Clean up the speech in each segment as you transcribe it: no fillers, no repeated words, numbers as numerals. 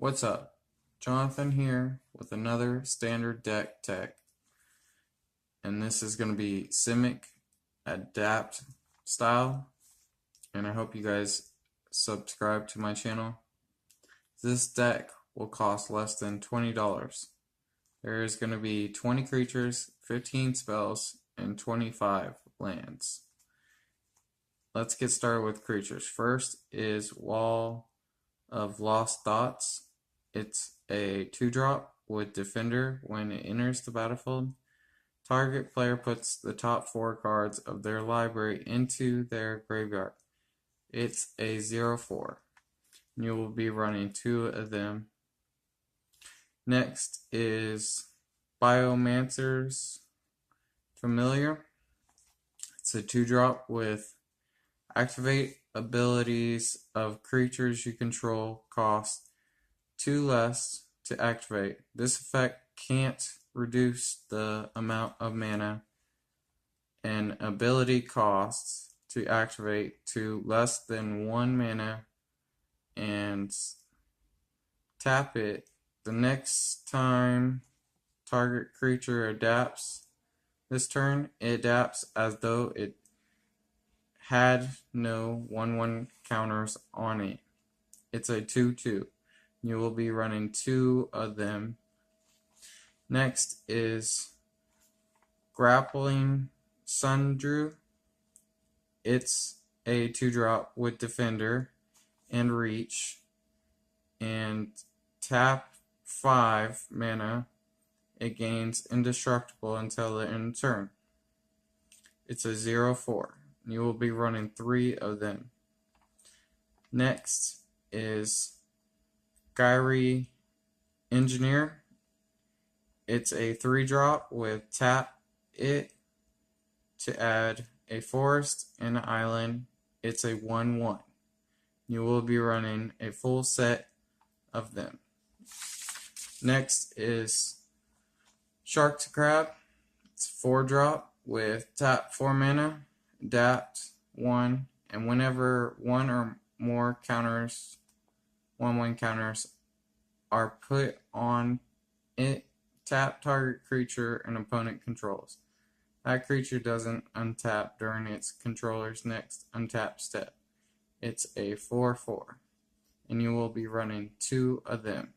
What's up? Jonathan here with another standard deck tech, and this is going to be Simic Adapt style, and I hope you guys subscribe to my channel. This deck will cost less than $20. There is going to be 20 creatures, 15 spells, and 25 lands. Let's get started with creatures. First is Wall of Lost Thoughts. It's a 2-drop with Defender. When it enters the battlefield, target player puts the top 4 cards of their library into their graveyard. It's a 0/4. You will be running 2 of them. Next is Biomancer's Familiar. It's a 2-drop with activate abilities of creatures you control cost 2 less to activate. This effect can't reduce the amount of mana and ability costs to activate to less than 1 mana and tap it. The next time target creature adapts this turn, it adapts as though it had no 1/1 counters on it. It's a 2/2. You will be running 2 of them. Next is Grappling Sundrew. It's a 2-drop with Defender and Reach, and tap 5 mana. It gains indestructible until the end of turn. It's a 0/4. You will be running 3 of them. Next is Gyri Engineer. It's a 3-drop with tap it to add a forest and an island. It's a 1/1. You will be running a full set of them. Next is Shark to Crab. It's a 4-drop with tap 4 mana, adapt 1, and whenever 1 or more counters, 1/1 counters, are put on it, tap target creature an opponent controls. That creature doesn't untap during its controller's next untap step. It's a 4/4, and you will be running 2 of them.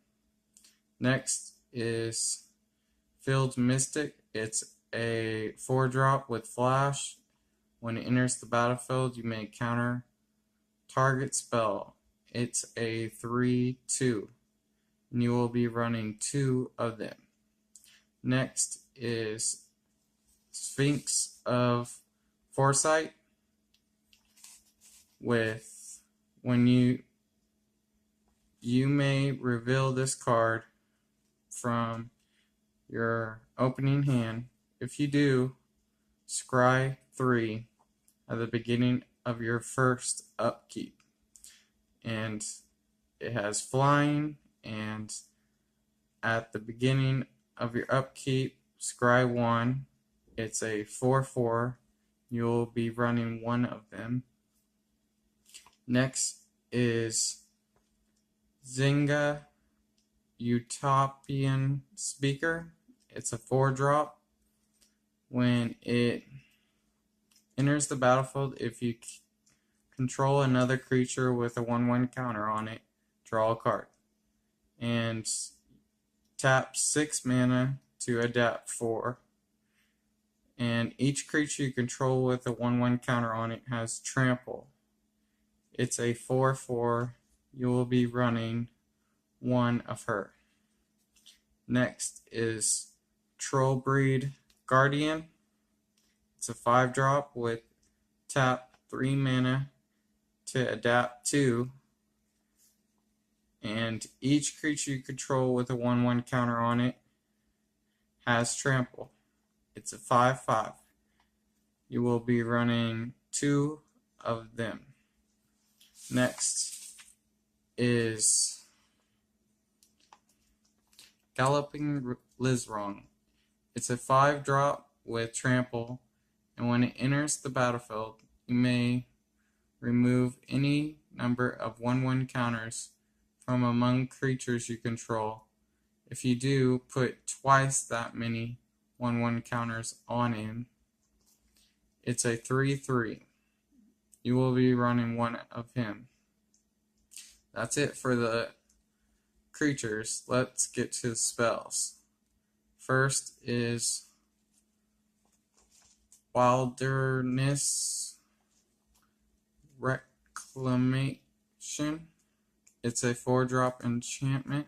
Next is Field Mystic. It's a 4-drop with Flash. When it enters the battlefield, you may counter target spell. It's a 3/2, and you will be running 2 of them. Next is Sphinx of Foresight. With when you may reveal this card from your opening hand. If you do, scry 3 at the beginning of your first upkeep. And it has flying, and at the beginning of your upkeep, scry 1. It's a 4/4. You'll be running 1 of them. Next is Zynga Utopian Speaker. It's a 4-drop. When it enters the battlefield, if you control another creature with a 1/1 counter on it, draw a card. And tap 6 mana to adapt 4. And each creature you control with a 1/1 counter on it has trample. It's a 4/4. You will be running 1 of her. Next is Trollbreed Guardian. It's a 5-drop with tap 3 mana to adapt 2. And each creature you control with a 1/1 counter on it has trample. It's a 5/5. You will be running 2 of them. Next is Galloping Lizrong. It's a 5-drop with trample, and when it enters the battlefield, you may remove any number of 1/1 counters from among creatures you control. If you do, put twice that many 1/1 counters on him. It's a 3/3. You will be running one of him. That's it for the creatures. Let's get to the spells. First is Wilderness Reclamation. It's a 4-drop enchantment.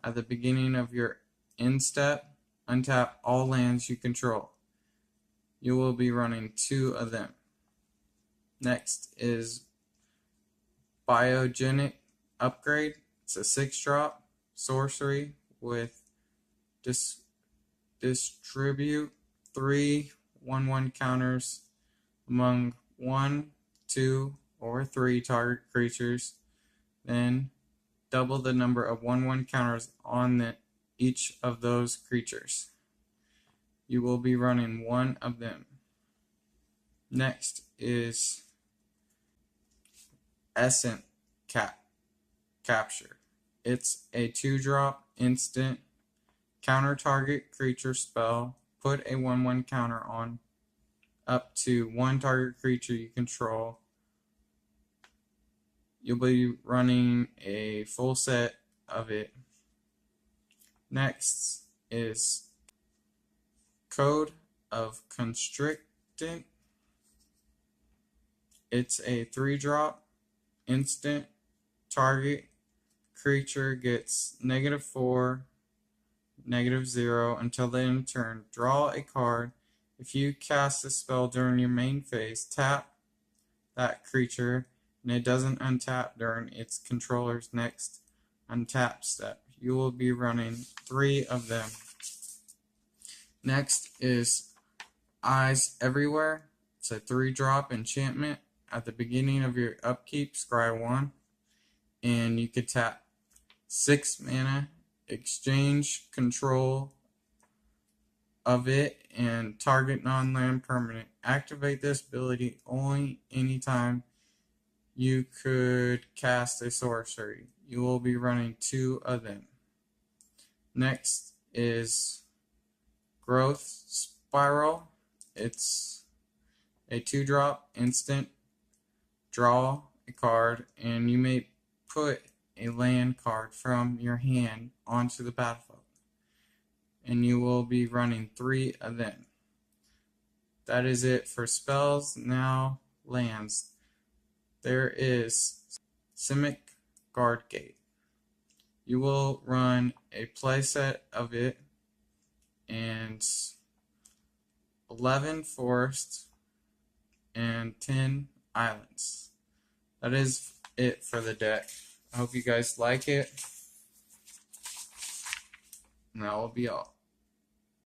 At the beginning of your end step, untap all lands you control. You will be running 2 of them. Next is Biogenic Upgrade. It's a 6-drop sorcery with distribute 3 1/1 counters among 1, 2, or 3 target creatures. Then double the number of 1/1 counters on each of those creatures. You will be running 1 of them. Next is Essence Capture. It's a 2-drop instant. Counter target creature spell. Put a 1/1 counter on up to 1 target creature you control. You'll be running a full set of it. Next is Code of Constrictant. It's a 3-drop instant. Target creature gets -4, -0 until the end of turn. Draw a card. If you cast a spell during your main phase, tap that creature and it doesn't untap during its controller's next untap step. You will be running 3 of them. Next is Eyes Everywhere. It's a 3-drop enchantment. At the beginning of your upkeep, scry 1, and you could tap 6 mana, exchange control of it, and target non-land permanent. Activate this ability only anytime you could cast a sorcery. You will be running 2 of them. Next is Growth Spiral. It's a 2-drop instant. Draw a card, and you may put a land card from your hand onto the battlefield. And you will be running 3 of them. That is it for spells. Now, lands. There is Simic Guardgate. You will run a playset of it and 11 forests and 10 islands. That is it for the deck. I hope you guys like it. And that will be all.